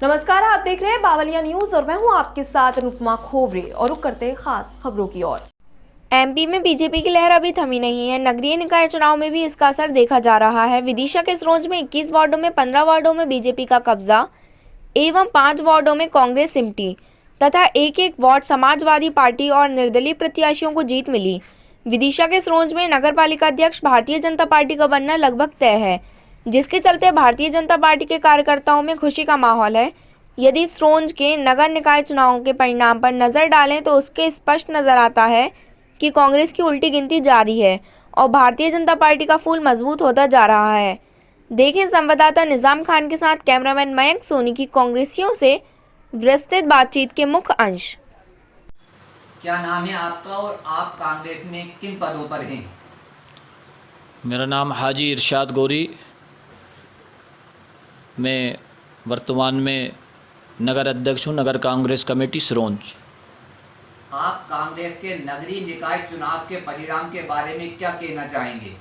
नमस्कार, आप देख रहे हैं बावलिया न्यूज और मैं हूं आपके साथ अनुपमा खोवरे और रुक करते हैं खास खबरों की ओर। एमपी में बीजेपी की लहर अभी थमी नहीं है। नगरीय निकाय चुनाव में भी इसका असर देखा जा रहा है। विदिशा के सिरोंज में 21 वार्डों में 15 वार्डों में बीजेपी का कब्जा एवं 5 वार्डों में कांग्रेस सिमटी तथा एक वार्ड समाजवादी पार्टी और निर्दलीय प्रत्याशियों को जीत मिली। विदिशा के सिरोंज में नगर पालिका अध्यक्ष भारतीय जनता पार्टी का बनना लगभग तय है, जिसके चलते भारतीय जनता पार्टी के कार्यकर्ताओं में खुशी का माहौल है। यदि सिरोंज के नगर निकाय चुनाव के परिणाम पर नजर डालें तो उसके स्पष्ट नजर आता है कि कांग्रेस की उल्टी गिनती जारी है और भारतीय जनता पार्टी का फूल मजबूत होता जा रहा है। देखें संवाददाता निजाम खान के साथ कैमरामैन मयंक सोनी की कांग्रेसियों से विस्तृत बातचीत के मुख्य अंश। क्या नाम है आपका और आप कांग्रेस में किन पदों पर हैं? मेरा नाम हाजी इरशाद गोरी। मैं वर्तमान में नगर अध्यक्ष हूँ, नगर कांग्रेस कमेटी सिरोंज। आप कांग्रेस के नगरीय निकाय चुनाव के परिणाम के बारे में क्या कहना चाहेंगे?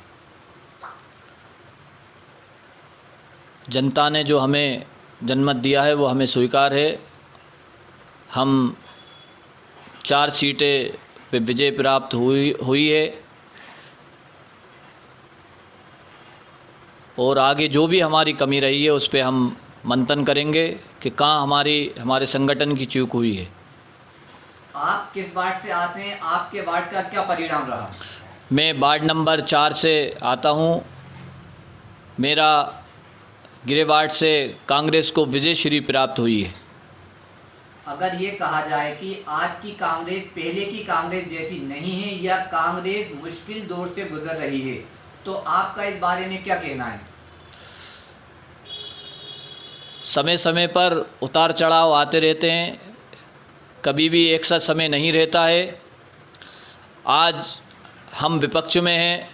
जनता ने जो हमें जनमत दिया है वो हमें स्वीकार है। हम 4 सीटें पे विजय प्राप्त हुई है और आगे जो भी हमारी कमी रही है उस पे हम मंथन करेंगे कि कहाँ हमारे संगठन की चूक हुई है। आप किस वार्ड से आते हैं? आपके वार्ड का क्या परिणाम रहा? मैं वार्ड नंबर 4 से आता हूँ। मेरा गिरे वार्ड से कांग्रेस को विजय श्री प्राप्त हुई है। अगर ये कहा जाए कि आज की कांग्रेस पहले की कांग्रेस जैसी नहीं है या कांग्रेस मुश्किल दौर से गुजर रही है, तो आपका इस बारे में क्या कहना है? समय समय पर उतार चढ़ाव आते रहते हैं, कभी भी एक सा समय नहीं रहता है। आज हम विपक्ष में हैं,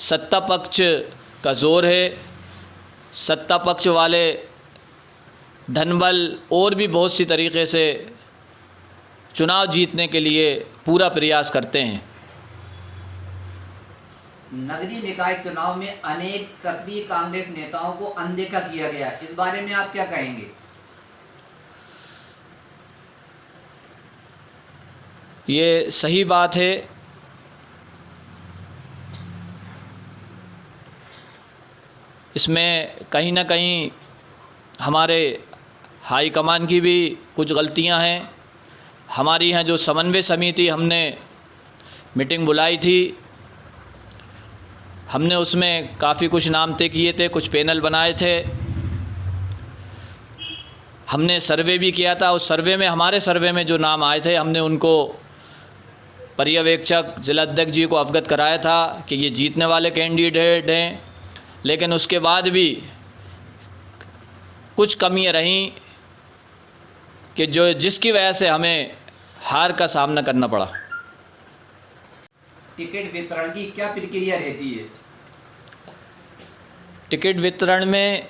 सत्ता पक्ष का जोर है। सत्ता पक्ष वाले धनबल और भी बहुत सी तरीक़े से चुनाव जीतने के लिए पूरा प्रयास करते हैं। नगरीय निकाय चुनाव में अनेक सक्रिय कांग्रेस नेताओं को अनदेखा किया गया, इस बारे में आप क्या कहेंगे? ये सही बात है। इसमें कहीं ना कहीं हमारे हाई कमान की भी कुछ गलतियां हैं। हमारी यहाँ जो समन्वय समिति हमने मीटिंग बुलाई थी, हमने उसमें काफ़ी कुछ नाम तय किए थे, कुछ पैनल बनाए थे। हमने सर्वे भी किया था। उस सर्वे में हमारे सर्वे में जो नाम आए थे हमने उनको पर्यवेक्षक जिला अध्यक्ष जी को अवगत कराया था कि ये जीतने वाले कैंडिडेट हैं। लेकिन उसके बाद भी कुछ कमियां रहीं कि जिसकी वजह से हमें हार का सामना करना पड़ा। टिकट वितरण की क्या प्रक्रिया रहती है? टिकट वितरण में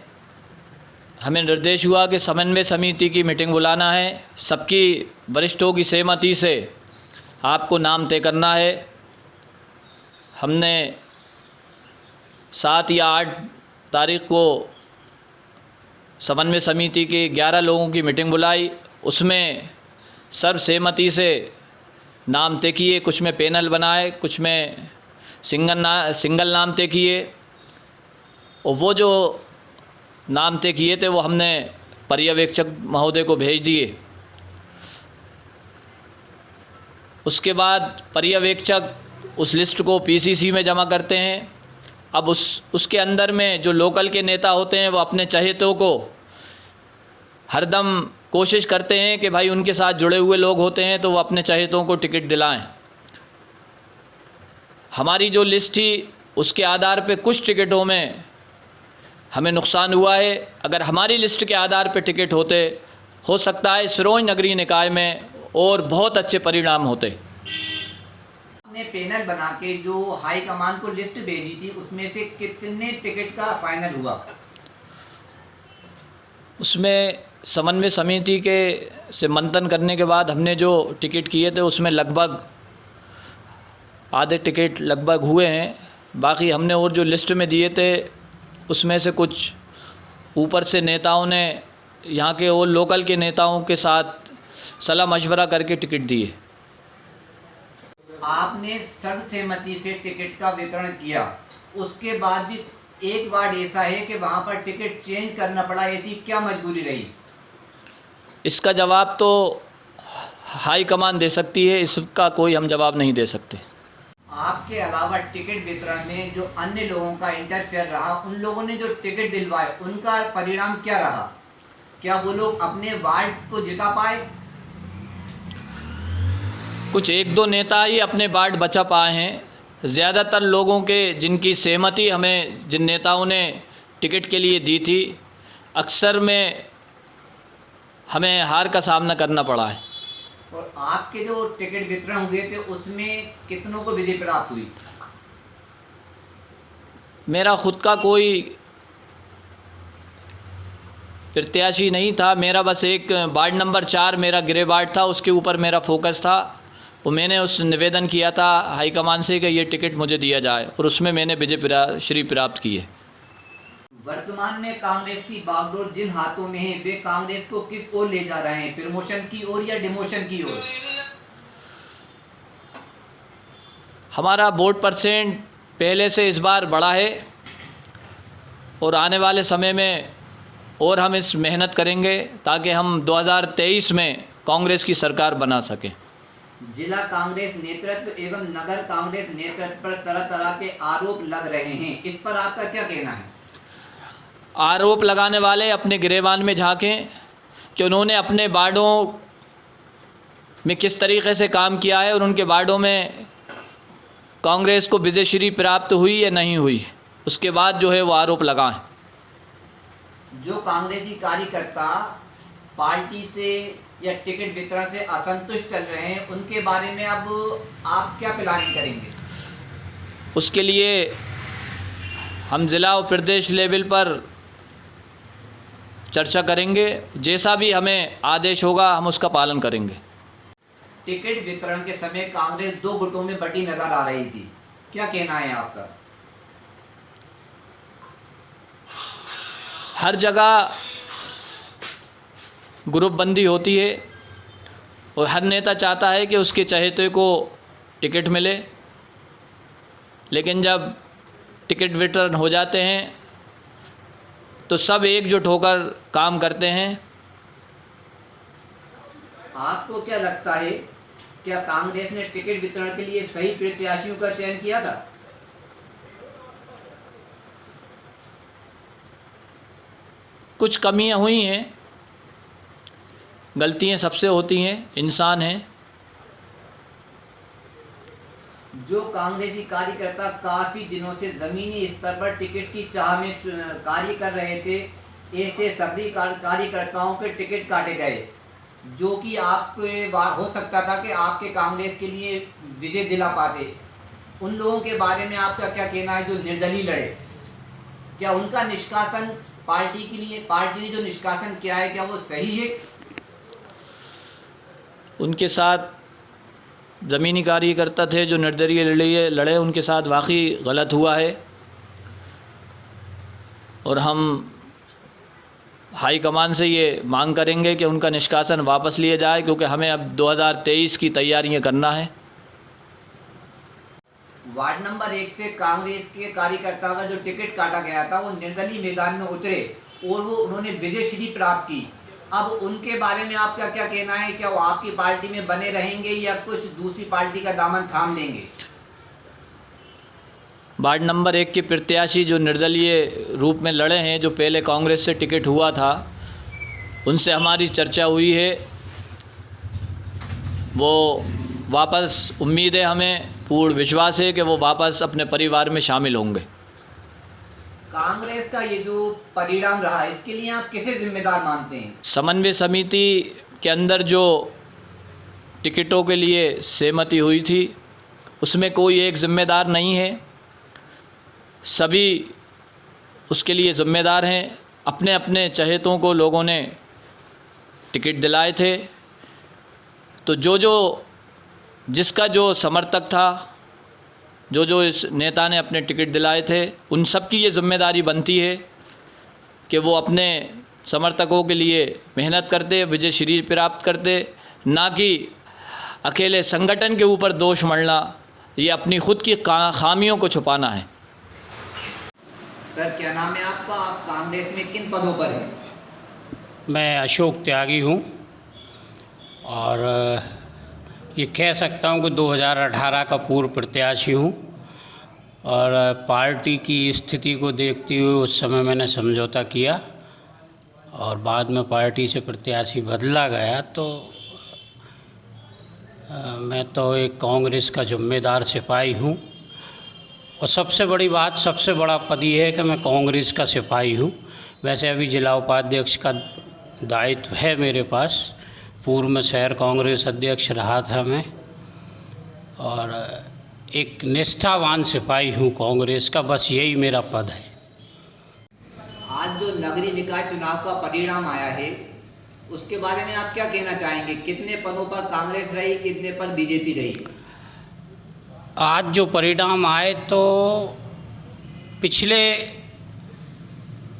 हमें निर्देश हुआ कि समन्वय समिति की मीटिंग बुलाना है, सबकी वरिष्ठों की सहमति से आपको नाम तय करना है। हमने 7 या 8 तारीख को समन्वय समिति की 11 लोगों की मीटिंग बुलाई। उसमें सर्वसहमति से नाम तय किए, कुछ में पैनल बनाए, कुछ में सिंगल नाम तय किए। और वो जो नाम तय किए थे वो हमने पर्यवेक्षक महोदय को भेज दिए। उसके बाद पर्यवेक्षक उस लिस्ट को पीसीसी में जमा करते हैं। अब उसके अंदर में जो लोकल के नेता होते हैं वो अपने चहेतों को हरदम कोशिश करते हैं कि भाई उनके साथ जुड़े हुए लोग होते हैं तो वो अपने चहेतों को टिकट दिलाएं। हमारी जो लिस्ट थी उसके आधार पे कुछ टिकटों में हमें नुकसान हुआ है। अगर हमारी लिस्ट के आधार पे टिकट होते, हो सकता है सिरोंज नगरीय निकाय में और बहुत अच्छे परिणाम होते। आपने पैनल बना के जो हाई कमान को लिस्ट भेजी थी उसमें से कितने टिकट का फाइनल हुआ? उसमें समन्वय समिति के से मंथन करने के बाद हमने जो टिकट किए थे उसमें लगभग आधे टिकट लगभग हुए हैं। बाकी हमने और जो लिस्ट में दिए थे उसमें से कुछ ऊपर से नेताओं ने यहाँ के और लोकल के नेताओं के साथ सलाह मशवरा करके टिकट दिए। आपने सर्वसहमति से टिकट का वितरण किया, उसके बाद भी एक वार्ड ऐसा है कि वहाँ पर टिकट चेंज करना पड़ा, ऐसी क्या मजबूरी रही? इसका जवाब तो हाई कमान दे सकती है, इसका कोई हम जवाब नहीं दे सकते। आपके अलावा टिकट वितरण में जो अन्य लोगों का इंटरफेयर रहा, उन लोगों ने जो टिकट दिलवाए उनका परिणाम क्या रहा? क्या वो लोग अपने वार्ड को जिता पाए? कुछ एक दो नेता ही अपने वार्ड बचा पाए हैं। ज़्यादातर लोगों के जिनकी सहमति हमें जिन नेताओं ने टिकट के लिए दी थी, अक्सर में हमें हार का सामना करना पड़ा है। और आपके जो टिकट वितरण हुए थे उसमें कितनों को विजय प्राप्त हुई? मेरा खुद का कोई प्रत्याशी नहीं था, मेरा बस एक वार्ड नंबर 4 मेरा गृह वार्ड था, उसके ऊपर मेरा फोकस था। वो मैंने उस निवेदन किया था हाईकमान से कि ये टिकट मुझे दिया जाए, और उसमें मैंने विजय श्री प्राप्त की है। वर्तमान में कांग्रेस की बागडोर जिन हाथों में है, वे कांग्रेस को किस ओर ले जा रहे हैं, प्रमोशन की ओर या डिमोशन की ओर? हमारा वोट परसेंट पहले से इस बार बढ़ा है, और आने वाले समय में और हम इस मेहनत करेंगे ताकि हम 2023 में कांग्रेस की सरकार बना सकें। जिला कांग्रेस नेतृत्व एवं नगर कांग्रेस नेतृत्व पर तरह तरह के आरोप लग रहे हैं, इस पर आपका क्या कहना है? आरोप लगाने वाले अपने गिरेबान में झांकें कि उन्होंने अपने वार्डों में किस तरीके से काम किया है और उनके वार्डों में कांग्रेस को विजयश्री प्राप्त हुई या नहीं हुई, उसके बाद जो है वो आरोप लगाएं। जो कांग्रेसी कार्यकर्ता पार्टी से या टिकट वितरण से असंतुष्ट चल रहे हैं, उनके बारे में अब आप क्या प्लानिंग करेंगे? उसके लिए हम ज़िला और प्रदेश लेवल पर चर्चा करेंगे, जैसा भी हमें आदेश होगा हम उसका पालन करेंगे। टिकट वितरण के समय कांग्रेस 2 गुटों में बटी नजर आ रही थी, क्या कहना है आपका? हर जगह ग्रुप बंदी होती है और हर नेता चाहता है कि उसके चहेते को टिकट मिले, लेकिन जब टिकट वितरण हो जाते हैं तो सब एकजुट होकर काम करते हैं। आपको क्या लगता है, क्या कांग्रेस ने टिकट वितरण के लिए सही प्रत्याशियों का चयन किया था? कुछ कमियां हुई हैं, गलतियां सबसे होती हैं, इंसान हैं। जो कांग्रेसी कार्यकर्ता काफी दिनों से जमीनी स्तर पर टिकट की चाह में कार्य कर रहे थे, ऐसे सभी कार्यकर्ताओं के टिकट काटे गए, जो कि आपके हो सकता था कि आपके कांग्रेस के लिए विजय दिला पाते। उन लोगों के बारे में आपका क्या कहना है जो निर्दलीय लड़े? क्या उनका निष्कासन पार्टी के लिए, पार्टी ने जो निष्कासन किया है, क्या वो सही है? उनके साथ ज़मीनी कार्यकर्ता थे जो निर्दलीय लड़े, उनके साथ वाकई गलत हुआ है, और हम हाई कमान से ये मांग करेंगे कि उनका निष्कासन वापस लिया जाए, क्योंकि हमें अब 2023 की तैयारियां करना है। वार्ड नंबर 1 से कांग्रेस के कार्यकर्ता का जो टिकट काटा गया था, वो निर्दलीय मैदान में उतरे और वो उन्होंने विजयश्री प्राप्त की। अब उनके बारे में आपका क्या कहना है? क्या वो आपकी पार्टी में बने रहेंगे या कुछ दूसरी पार्टी का दामन थाम लेंगे? वार्ड नंबर 1 के प्रत्याशी जो निर्दलीय रूप में लड़े हैं, जो पहले कांग्रेस से टिकट हुआ था, उनसे हमारी चर्चा हुई है। वो वापस, उम्मीद है, हमें पूर्ण विश्वास है कि वो वापस अपने परिवार में शामिल होंगे। कांग्रेस का ये जो परिणाम रहा, इसके लिए आप किसे जिम्मेदार मानते हैं? समन्वय समिति के अंदर जो टिकटों के लिए सहमति हुई थी, उसमें कोई एक जिम्मेदार नहीं है, सभी उसके लिए ज़िम्मेदार हैं। अपने अपने चहेतों को लोगों ने टिकट दिलाए थे, तो जिसका जो समर्थक था, जो इस नेता ने अपने टिकट दिलाए थे, उन सब की ये जिम्मेदारी बनती है कि वो अपने समर्थकों के लिए मेहनत करते, विजय श्री प्राप्त करते, ना कि अकेले संगठन के ऊपर दोष मढ़ना, ये अपनी खुद की खामियों को छुपाना है। सर क्या नाम है आपका? आप कांग्रेस में किन पदों पर हैं? मैं अशोक त्यागी हूँ और ये कह सकता हूँ कि 2018 का पूर्व प्रत्याशी हूँ और पार्टी की स्थिति को देखते हुए उस समय मैंने समझौता किया और बाद में पार्टी से प्रत्याशी बदला गया। तो मैं तो एक कांग्रेस का जिम्मेदार सिपाही हूँ और सबसे बड़ी बात, सबसे बड़ा पद ये है कि मैं कांग्रेस का सिपाही हूँ। वैसे अभी जिला उपाध्यक्ष का दायित्व है मेरे पास, पूर्व में शहर कांग्रेस अध्यक्ष रहा था मैं, और एक निष्ठावान सिपाही हूँ कांग्रेस का, बस यही मेरा पद है। आज जो नगरीय निकाय चुनाव का परिणाम आया है उसके बारे में आप क्या कहना चाहेंगे? कितने पदों पर कांग्रेस रही, कितने पर बीजेपी रही? आज जो परिणाम आए तो पिछले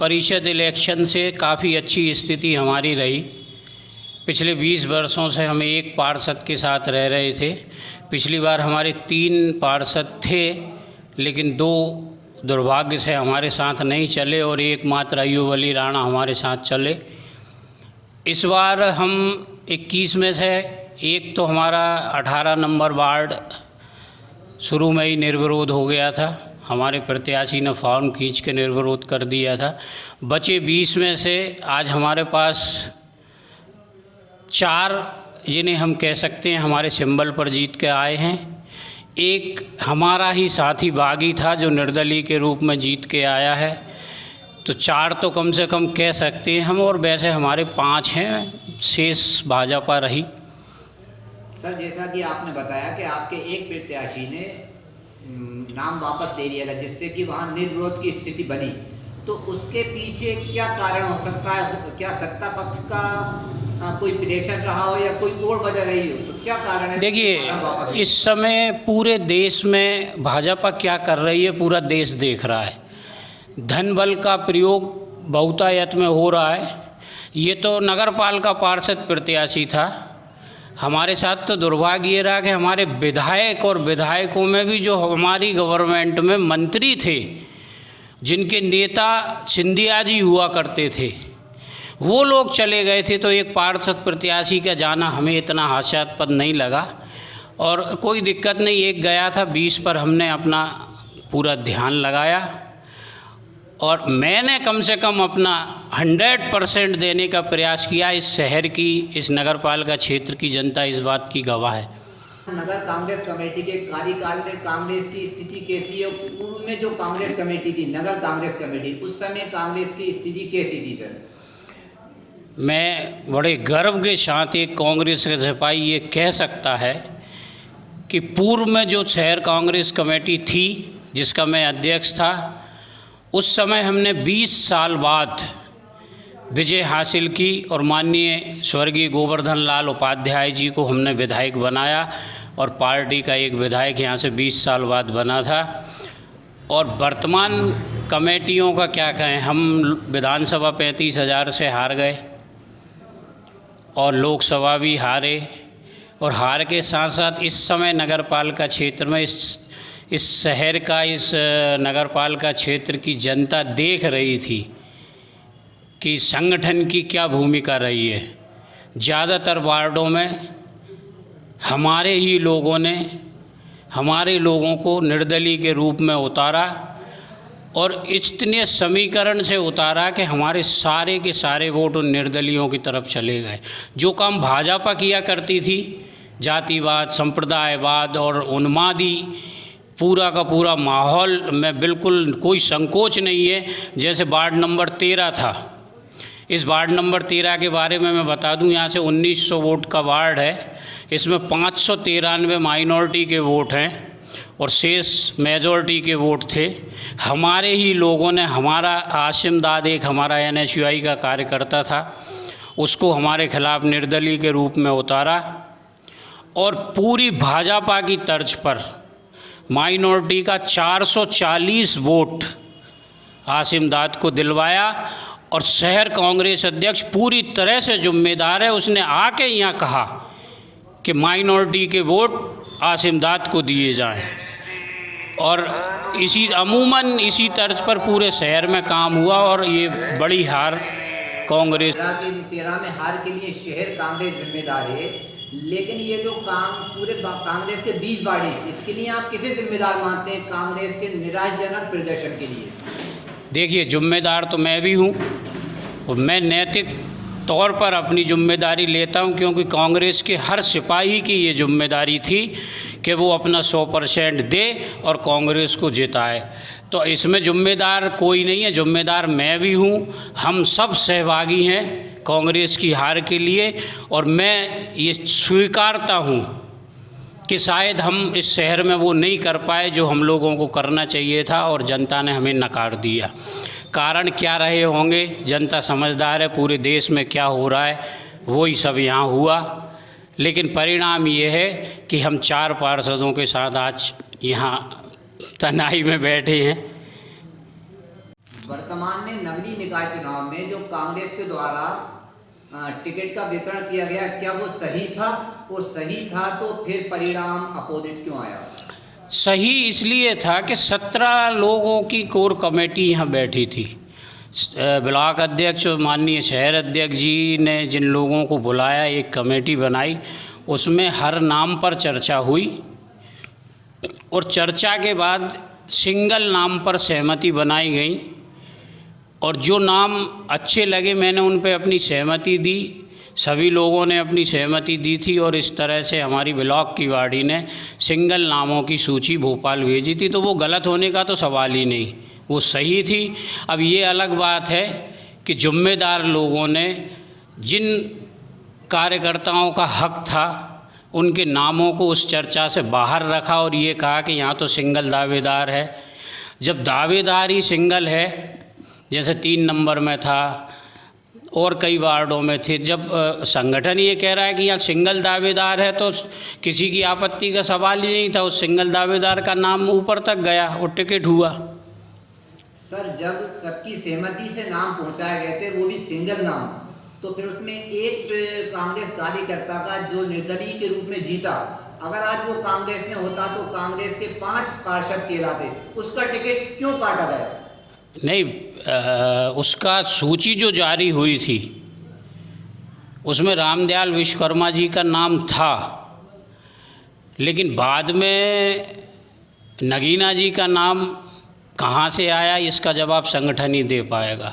परिषद इलेक्शन से काफ़ी अच्छी स्थिति हमारी रही। पिछले 20 वर्षों से हम एक पार्षद के साथ रह रहे थे। पिछली बार हमारे 3 पार्षद थे, लेकिन 2 दुर्भाग्य से हमारे साथ नहीं चले और एकमात्र अय्यूब अली राणा हमारे साथ चले। इस बार हम 21 में से एक तो हमारा 18 नंबर वार्ड शुरू में ही निर्विरोध हो गया था, हमारे प्रत्याशी ने फॉर्म खींच के निर्विरोध कर दिया था। बचे 20 में से आज हमारे पास 4 जिन्हें हम कह सकते हैं हमारे सिंबल पर जीत के आए हैं। एक हमारा ही साथी बागी था जो निर्दलीय के रूप में जीत के आया है। तो 4 तो कम से कम कह सकते हैं हम, और वैसे हमारे 5 हैं, शेष भाजपा रही। सर जैसा कि आपने बताया कि आपके एक प्रत्याशी ने नाम वापस ले लिया था, जिससे कि वहाँ निर्विरोध की स्थिति बनी, तो उसके पीछे क्या कारण हो सकता है? क्या सत्ता पक्ष का कोई प्रेशर रहा हो या कोई और वजह रही हो? तो क्या कारण है? देखिए, इस समय पूरे देश में भाजपा क्या कर रही है पूरा देश देख रहा है। धन बल का प्रयोग बहुतायत में हो रहा है। ये तो नगरपाल का पार्षद प्रत्याशी था। हमारे साथ तो दुर्भाग्य ये रहा कि हमारे विधायक और विधायकों में भी जो हमारी गवर्नमेंट में मंत्री थे, जिनके नेता सिंधिया जी हुआ करते थे, वो लोग चले गए थे। तो एक पार्षद प्रत्याशी का जाना हमें इतना हास्यास्पद नहीं लगा और कोई दिक्कत नहीं। एक गया था, 20 पर हमने अपना पूरा ध्यान लगाया और मैंने कम से कम अपना 100% देने का प्रयास किया। इस शहर की, इस नगरपालिका क्षेत्र की जनता इस बात की गवाह है। नगर कांग्रेस कमेटी के कार्यकाल में कांग्रेस की स्थिति कैसी है? पूर्व में जो कांग्रेस कमेटी थी, नगर कांग्रेस कमेटी, उस समय कांग्रेस की स्थिति कैसी थी सर? मैं बड़े गर्व के साथ एक कांग्रेस का सिपाही ये कह सकता है कि पूर्व में जो शहर कांग्रेस कमेटी थी, जिसका मैं अध्यक्ष था, उस समय हमने 20 साल बाद विजय हासिल की और माननीय स्वर्गीय गोवर्धन लाल उपाध्याय जी को हमने विधायक बनाया और पार्टी का एक विधायक यहाँ से 20 साल बाद बना था। और वर्तमान कमेटियों का क्या कहें, हम विधानसभा 35,000 से हार गए और लोकसभा भी हारे, और हार के साथ साथ इस समय नगरपालिका क्षेत्र में इस शहर का, इस नगरपालिका क्षेत्र की जनता देख रही थी कि संगठन की क्या भूमिका रही है। ज़्यादातर वार्डों में हमारे ही लोगों ने हमारे लोगों को निर्दलीय के रूप में उतारा और इतने समीकरण से उतारा कि हमारे सारे के सारे वोट उन निर्दलियों की तरफ चले गए। जो काम भाजपा किया करती थी, जातिवाद, संप्रदायवाद और उन्मादी पूरा का पूरा माहौल में बिल्कुल कोई संकोच नहीं है। जैसे वार्ड नंबर 13 था, इस वार्ड नंबर 13 के बारे में मैं बता दूं, यहाँ से 1900 वोट का वार्ड है। इसमें 593 माइनॉरिटी के वोट हैं और शेष मेजॉरिटी के वोट थे। हमारे ही लोगों ने, हमारा आसिम दाद एक हमारा NSUI का कार्यकर्ता था, उसको हमारे खिलाफ निर्दलीय के रूप में उतारा और पूरी भाजपा की तर्ज पर माइनॉरिटी का 440 वोट आसिम दाद को दिलवाया और शहर कांग्रेस अध्यक्ष पूरी तरह से जिम्मेदार है। उसने आके यहाँ कहा कि माइनॉरिटी के वोट आसिमदाद को दिए जाएं, और इसी अमूमन इसी तर्ज पर पूरे शहर में काम हुआ और ये बड़ी हार कांग्रेस। 13 में हार के लिए शहर कांग्रेस जिम्मेदार है, लेकिन ये जो काम पूरे कांग्रेस के 20 वार्ड हैं, इसके लिए आप किसे जिम्मेदार मानते हैं कांग्रेस के निराशाजनक प्रदर्शन के लिए? देखिए, जिम्मेदार तो मैं भी हूँ और मैं नैतिक तौर पर अपनी जिम्मेदारी लेता हूँ, क्योंकि कांग्रेस के हर सिपाही की ये जिम्मेदारी थी कि वो अपना 100% दे और कांग्रेस को जिताए। तो इसमें जिम्मेदार कोई नहीं है, जिम्मेदार मैं भी हूँ। हम सब सहभागी हैं कांग्रेस की हार के लिए, और मैं ये स्वीकारता हूँ कि शायद हम इस शहर में वो नहीं कर पाए जो हम लोगों को करना चाहिए था, और जनता ने हमें नकार दिया। कारण क्या रहे होंगे, जनता समझदार है, पूरे देश में क्या हो रहा है वही सब यहाँ हुआ। लेकिन परिणाम ये है कि हम 4 पार्षदों के साथ आज यहाँ तनाई में बैठे हैं। वर्तमान में नगरीय निकाय चुनाव में जो कांग्रेस के द्वारा टिकट का वितरण किया गया, क्या वो सही था? और सही था तो फिर परिणाम अपोजिट क्यों आया? सही इसलिए था कि 17 लोगों की कोर कमेटी यहाँ बैठी थी। ब्लॉक अध्यक्ष माननीय शहर अध्यक्ष जी ने जिन लोगों को बुलाया, एक कमेटी बनाई, उसमें हर नाम पर चर्चा हुई, और चर्चा के बाद सिंगल नाम पर सहमति बनाई गई, और जो नाम अच्छे लगे मैंने उन पे अपनी सहमति दी। सभी लोगों ने अपनी सहमति दी थी, और इस तरह से हमारी ब्लॉक की बॉडी ने सिंगल नामों की सूची भोपाल भेजी थी। तो वो गलत होने का तो सवाल ही नहीं, वो सही थी। अब ये अलग बात है कि जिम्मेदार लोगों ने जिन कार्यकर्ताओं का हक था उनके नामों को उस चर्चा से बाहर रखा, और ये कहा कि यहाँ तो सिंगल दावेदार है। जब दावेदार ही सिंगल है, जैसे 3 नंबर में था और कई वार्डों में थे, जब संगठन ये कह रहा है कि यहाँ सिंगल दावेदार है, तो किसी की आपत्ति का सवाल ही नहीं था। उस सिंगल दावेदार का नाम ऊपर तक गया और टिकट हुआ। सर, जब सबकी सहमति से नाम पहुंचाए गए थे, वो भी सिंगल नाम, तो फिर उसमें एक कांग्रेस कार्यकर्ता का जो निर्दलीय के रूप में जीता, अगर आज वो कांग्रेस में होता तो कांग्रेस के 5 पार्षद कहलाते, उसका टिकट क्यों काटा गया? नहीं, उसका सूची जो जारी हुई थी उसमें रामदयाल विश्वकर्मा जी का नाम था, लेकिन बाद में नगीना जी का नाम कहाँ से आया इसका जवाब संगठन ही दे पाएगा।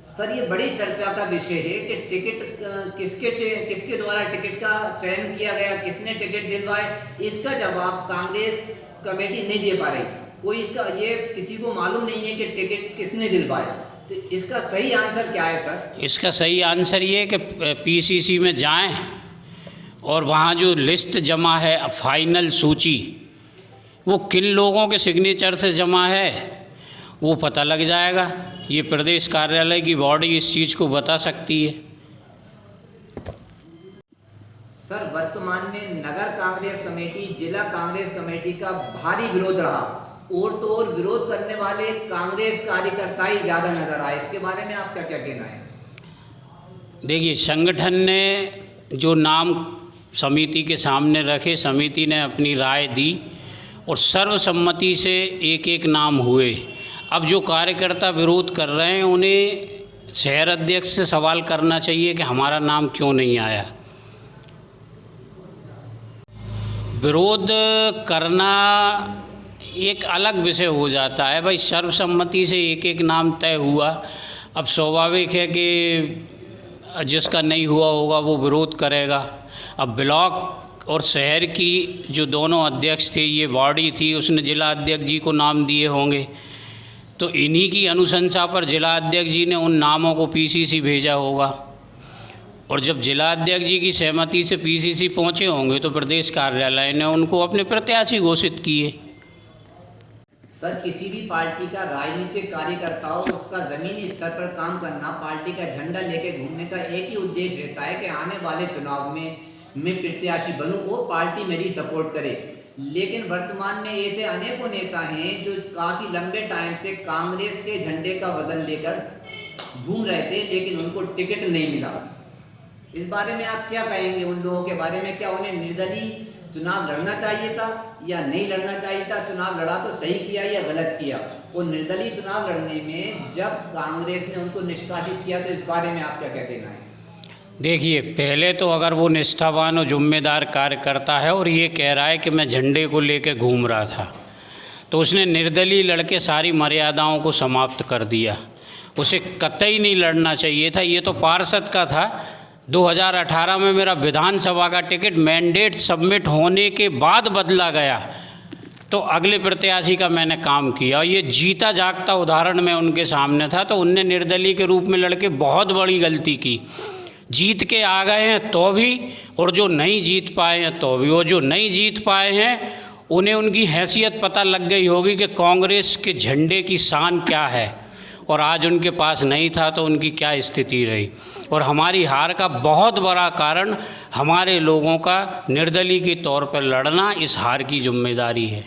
सर, ये बड़ी चर्चा का विषय है कि टिकट किसके द्वारा टिकट का चयन किया गया, किसने टिकट दिलवाए, इसका जवाब कांग्रेस कमेटी नहीं दे पा रही। कोई इसका ये किसी को मालूम नहीं है कि टिकट किसने दिलवाया। तो इसका सही आंसर क्या है सर? इसका सही आंसर ये है कि पीसीसी में जाएं और वहाँ जो लिस्ट जमा है, फाइनल सूची, वो किन लोगों के सिग्नेचर से जमा है वो पता लग जाएगा। ये प्रदेश कार्यालय की बॉडी इस चीज़ को बता सकती है। सर, वर्तमान में नगर कांग्रेस कमेटी, जिला कांग्रेस कमेटी का भारी विरोध रहा, और तो और विरोध करने वाले कांग्रेस कार्यकर्ता ही ज़्यादा नजर आए। इसके बारे में आपका क्या कहना है? देखिए, संगठन ने जो नाम समिति के सामने रखे, समिति ने अपनी राय दी और सर्वसम्मति से एक नाम हुए। अब जो कार्यकर्ता विरोध कर रहे हैं उन्हें शहर अध्यक्ष से सवाल करना चाहिए कि हमारा नाम क्यों नहीं आया। विरोध करना एक अलग विषय हो जाता है भाई, सर्वसम्मति से एक नाम तय हुआ। अब स्वाभाविक है कि जिसका नहीं हुआ होगा वो विरोध करेगा। अब ब्लॉक और शहर की जो दोनों अध्यक्ष थे, ये बॉडी थी, उसने जिला अध्यक्ष जी को नाम दिए होंगे, तो इन्हीं की अनुशंसा पर जिला अध्यक्ष जी ने उन नामों को पीसीसी भेजा होगा, और जब जिला अध्यक्ष जी की सहमति से पीसीसी पहुंचे होंगे तो प्रदेश कार्यालय ने उनको अपने प्रत्याशी घोषित किए। सर, किसी भी पार्टी का राजनीतिक कार्यकर्ता हो, उसका जमीनी स्तर पर काम करना, पार्टी का झंडा लेके घूमने का एक ही उद्देश्य रहता है कि आने वाले चुनाव में मैं प्रत्याशी बनूं, वो पार्टी मेरी सपोर्ट करे। लेकिन वर्तमान में ऐसे अनेकों नेता हैं जो काफ़ी लंबे टाइम से कांग्रेस के झंडे का वजन लेकर घूम रहे थे, लेकिन उनको टिकट नहीं मिला। इस बारे में आप क्या कहेंगे उन लोगों के बारे में? क्या उन्हें निर्दलीय चुनाव लड़ना चाहिए था या नहीं लड़ना चाहिए था? चुनाव लड़ा तो सही किया या गलत किया? वो निर्दलीय चुनाव लड़ने में जब कांग्रेस ने उनको निष्कासित किया, तो इस बारे में आपका क्या कहना है? देखिए, पहले तो अगर वो निष्ठावान और जिम्मेदार कार्यकर्ता है और ये कह रहा है कि मैं झंडे को लेकर घूम रहा था, तो उसने निर्दलीय लड़के सारी मर्यादाओं को समाप्त कर दिया। उसे कतई नहीं लड़ना चाहिए था। ये तो पार्षद का था। 2018 में मेरा विधानसभा का टिकट मैंडेट सबमिट होने के बाद बदला गया, तो अगले प्रत्याशी का मैंने काम किया। ये जीता जागता उदाहरण मैं उनके सामने था। तो उनने निर्दलीय के रूप में लड़के बहुत बड़ी गलती की। जीत के आ गए हैं तो भी, और जो नहीं जीत पाए हैं तो भी। वो जो नहीं जीत पाए हैं उन्हें उनकी हैसियत पता लग गई होगी कि कांग्रेस के झंडे की शान क्या है, और आज उनके पास नहीं था तो उनकी क्या स्थिति रही। और हमारी हार का बहुत बड़ा कारण हमारे लोगों का निर्दलीय के तौर पर लड़ना, इस हार की जिम्मेदारी है।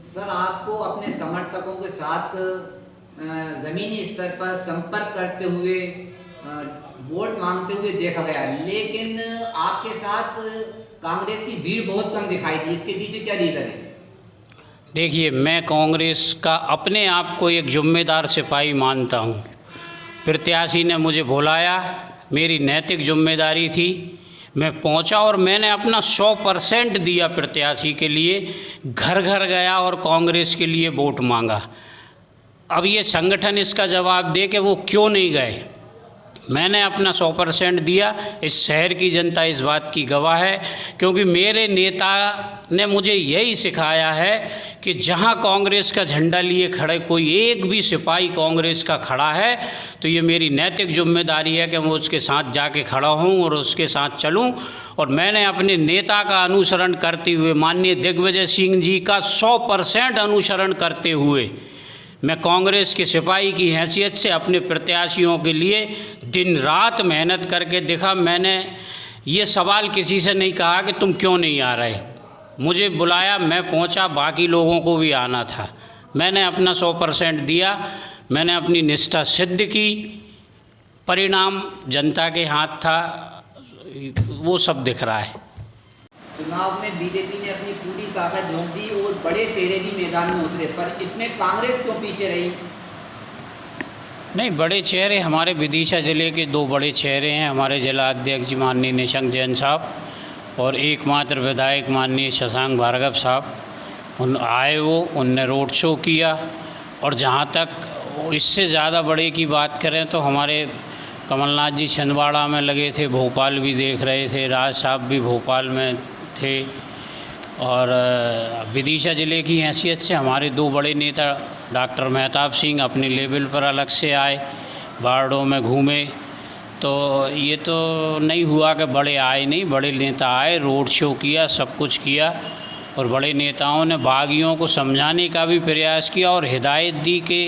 सर, आपको अपने समर्थकों के साथ ज़मीनी स्तर पर संपर्क करते हुए, वोट मांगते हुए देखा गया, लेकिन आपके साथ कांग्रेस की भीड़ बहुत कम दिखाई दी। इसके पीछे क्या रीज़न है? देखिए, मैं कांग्रेस का अपने आप को एक जिम्मेदार सिपाही मानता हूँ। प्रत्याशी ने मुझे बुलाया, मेरी नैतिक जिम्मेदारी थी, मैं पहुंचा और मैंने अपना 100% दिया प्रत्याशी के लिए। घर घर गया और कांग्रेस के लिए वोट मांगा। अब ये संगठन इसका जवाब दे कि वो क्यों नहीं गए। मैंने अपना 100% दिया। इस शहर की जनता इस बात की गवाह है, क्योंकि मेरे नेता ने मुझे यही सिखाया है कि जहां कांग्रेस का झंडा लिए खड़े कोई एक भी सिपाही कांग्रेस का खड़ा है, तो ये मेरी नैतिक जिम्मेदारी है कि मैं उसके साथ जाके खड़ा हूं और उसके साथ चलूं। और मैंने अपने नेता का अनुसरण करते हुए, माननीय दिग्विजय सिंह जी का 100% अनुसरण करते हुए, मैं कांग्रेस के सिपाही की हैसियत से अपने प्रत्याशियों के लिए दिन रात मेहनत करके दिखा। मैंने ये सवाल किसी से नहीं कहा कि तुम क्यों नहीं आ रहे। मुझे बुलाया, मैं पहुंचा, बाकी लोगों को भी आना था। मैंने अपना 100% दिया, मैंने अपनी निष्ठा सिद्ध की। परिणाम जनता के हाथ था, वो सब दिख रहा है। चुनाव में बीजेपी ने अपनी पूरी ताकत झोंक दी और बड़े चेहरे भी मैदान में उतरे, पर इसमें कांग्रेस क्यों पीछे रही? नहीं, बड़े चेहरे हमारे विदिशा ज़िले के 2 बड़े चेहरे हैं। हमारे जिला अध्यक्ष जी माननीय निशंक जैन साहब और एकमात्र विधायक माननीय शशांक भार्गव साहब। उनने रोड शो किया। और जहाँ तक इससे ज़्यादा बड़े की बात करें तो हमारे कमलनाथ जी छिंदवाड़ा में लगे थे, भोपाल भी देख रहे थे, राज साहब भी भोपाल में थे। और विदिशा ज़िले की हैसियत से हमारे 2 बड़े नेता डॉक्टर मेहताब सिंह अपने लेवल पर अलग से आए, वार्डों में घूमे। तो ये तो नहीं हुआ कि बड़े आए नहीं, बड़े नेता आए, रोड शो किया, सब कुछ किया। और बड़े नेताओं ने बागियों को समझाने का भी प्रयास किया और हिदायत दी कि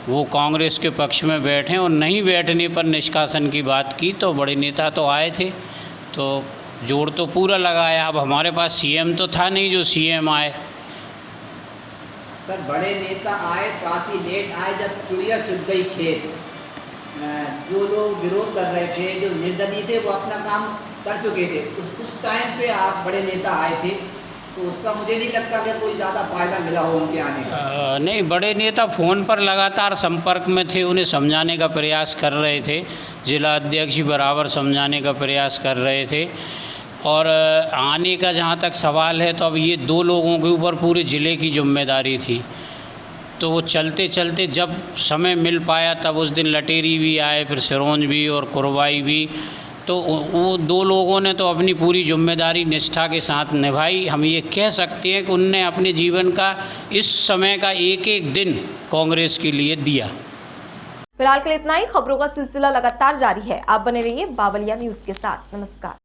वो कांग्रेस के पक्ष में बैठें, और नहीं बैठने पर निष्कासन की बात की। तो बड़े नेता तो आए थे, तो जोर तो पूरा लगाया। अब हमारे पास सीएम तो था नहीं जो सीएम आए। सर, बड़े नेता आए, काफ़ी लेट आए, जब चिड़िया चुग गई खेत। जो लोग विरोध कर रहे थे, जो निर्दलीय थे, वो अपना काम कर चुके थे। उस टाइम पे आप बड़े नेता आए थे, तो उसका मुझे नहीं लगता कि कोई ज़्यादा फायदा मिला हो उनके आने का। नहीं, बड़े नेता फ़ोन पर लगातार संपर्क में थे, उन्हें समझाने का प्रयास कर रहे थे। जिला अध्यक्ष भी बराबर समझाने का प्रयास कर रहे थे। और आने का जहाँ तक सवाल है, तो अब ये 2 लोगों के ऊपर पूरे ज़िले की जिम्मेदारी थी। तो वो चलते चलते जब समय मिल पाया, तब उस दिन लटेरी भी आए, फिर सिरोंज भी और कुरवाई भी। तो वो 2 लोगों ने तो अपनी पूरी जिम्मेदारी निष्ठा के साथ निभाई। हम ये कह सकते हैं कि उनने अपने जीवन का इस समय का एक एक दिन कांग्रेस के लिए दिया। फिलहाल के लिए इतना ही। खबरों का सिलसिला लगातार जारी है। आप बने रहिए बावलिया न्यूज के साथ। नमस्कार।